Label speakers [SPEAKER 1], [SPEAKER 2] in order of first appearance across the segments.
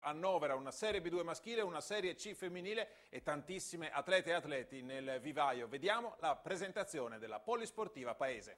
[SPEAKER 1] annovera una Serie B2 maschile, una Serie C femminile e tantissime atlete e atleti nel vivaio. Vediamo la presentazione della Polisportiva Paese.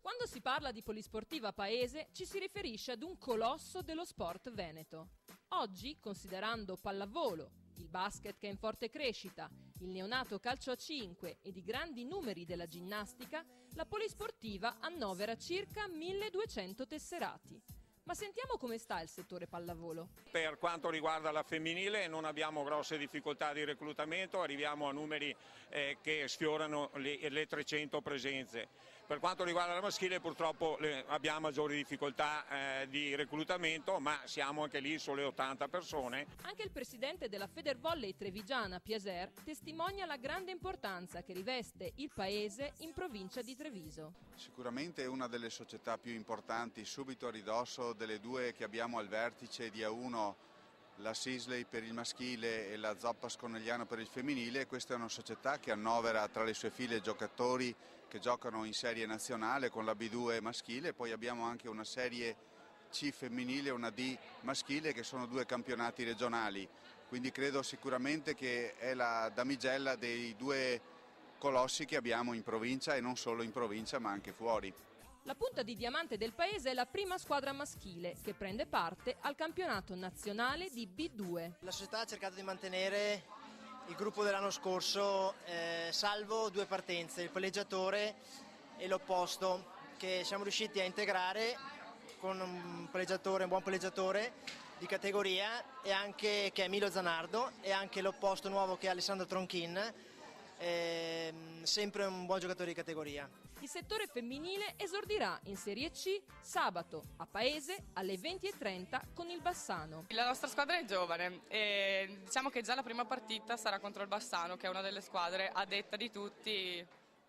[SPEAKER 2] Quando si parla di Polisportiva Paese ci si riferisce ad un colosso dello sport veneto. Oggi, considerando pallavolo, il basket che è in forte crescita, il neonato calcio a 5 ed i grandi numeri della ginnastica, la Polisportiva annovera circa 1200 tesserati. Ma sentiamo come sta il settore pallavolo.
[SPEAKER 3] Per quanto riguarda la femminile non abbiamo grosse difficoltà di reclutamento, arriviamo a numeri che sfiorano le 300 presenze. Per quanto riguarda la maschile purtroppo abbiamo maggiori difficoltà di reclutamento, ma siamo anche lì sulle 80 persone.
[SPEAKER 2] Anche il presidente della Federvolley trevigiana, Piaser, testimonia la grande importanza che riveste il paese in provincia di Treviso.
[SPEAKER 4] Sicuramente è una delle società più importanti, subito a ridosso delle due che abbiamo al vertice di A1, la Sisley per il maschile e la Zoppas Conegliano per il femminile. Questa è una società che annovera tra le sue file giocatori che giocano in serie nazionale con la B2 maschile, poi abbiamo anche una serie C femminile e una D maschile che sono due campionati regionali, quindi credo sicuramente che è la damigella dei due colossi che abbiamo in provincia e non solo in provincia ma anche fuori.
[SPEAKER 2] La punta di diamante del paese è la prima squadra maschile che prende parte al campionato nazionale di B2.
[SPEAKER 5] La società ha cercato di mantenere il gruppo dell'anno scorso, salvo due partenze, il palleggiatore e l'opposto, che siamo riusciti a integrare con un buon palleggiatore di categoria, e anche che è Emilio Zanardo, e anche l'opposto nuovo che è Alessandro Tronchin, sempre un buon giocatore di categoria.
[SPEAKER 2] Il settore femminile esordirà in Serie C sabato a Paese alle 20:30 con il Bassano.
[SPEAKER 6] La nostra squadra è giovane e diciamo che già la prima partita sarà contro il Bassano, che è una delle squadre a detta di tutti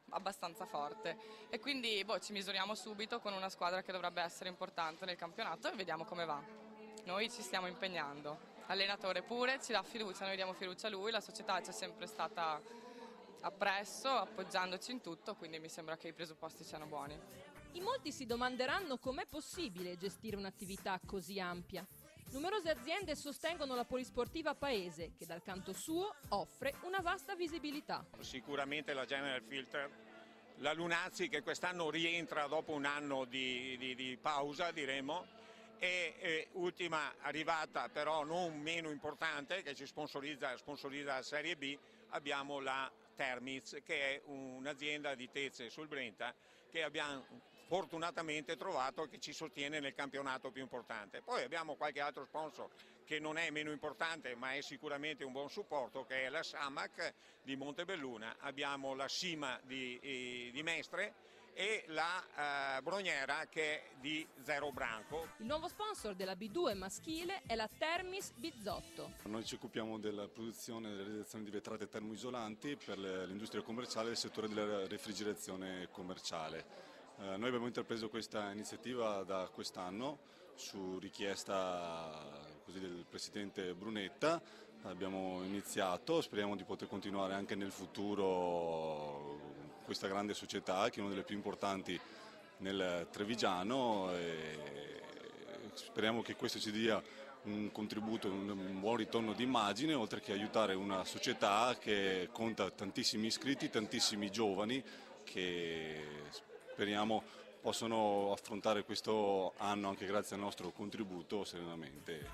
[SPEAKER 6] abbastanza forte, e quindi ci misuriamo subito con una squadra che dovrebbe essere importante nel campionato e vediamo come va. Noi ci stiamo impegnando, l'allenatore pure ci dà fiducia, noi diamo fiducia a lui, la società c'è sempre stata appresso, appoggiandoci in tutto, quindi mi sembra che i presupposti siano buoni.
[SPEAKER 2] In molti si domanderanno com'è possibile gestire un'attività così ampia. Numerose aziende sostengono la Polisportiva Paese, che dal canto suo offre una vasta visibilità.
[SPEAKER 3] Sicuramente la General Filter, la Lunazzi che quest'anno rientra dopo un anno di pausa, diremo, e ultima arrivata però non meno importante che ci sponsorizza la Serie B, abbiamo la Termiz, che è un'azienda di Tezze sul Brenta che abbiamo fortunatamente trovato che ci sostiene nel campionato più importante. Poi abbiamo qualche altro sponsor che non è meno importante ma è sicuramente un buon supporto, che è la Samac di Montebelluna, abbiamo la Sima di Mestre e la Broniera che è di Zero Branco.
[SPEAKER 2] Il nuovo sponsor della B2 maschile è la Termis Bizzotto.
[SPEAKER 7] Noi ci occupiamo della produzione e della realizzazione di vetrate termoisolanti per l'industria commerciale e il settore della refrigerazione commerciale. Noi abbiamo intrapreso questa iniziativa da quest'anno su richiesta del Presidente Brunetta, abbiamo iniziato, speriamo di poter continuare anche nel futuro questa grande società che è una delle più importanti nel Trevigiano, e speriamo che questo ci dia un contributo, un buon ritorno di immagine, oltre che aiutare una società che conta tantissimi iscritti, tantissimi giovani che speriamo possano affrontare questo anno anche grazie al nostro contributo serenamente.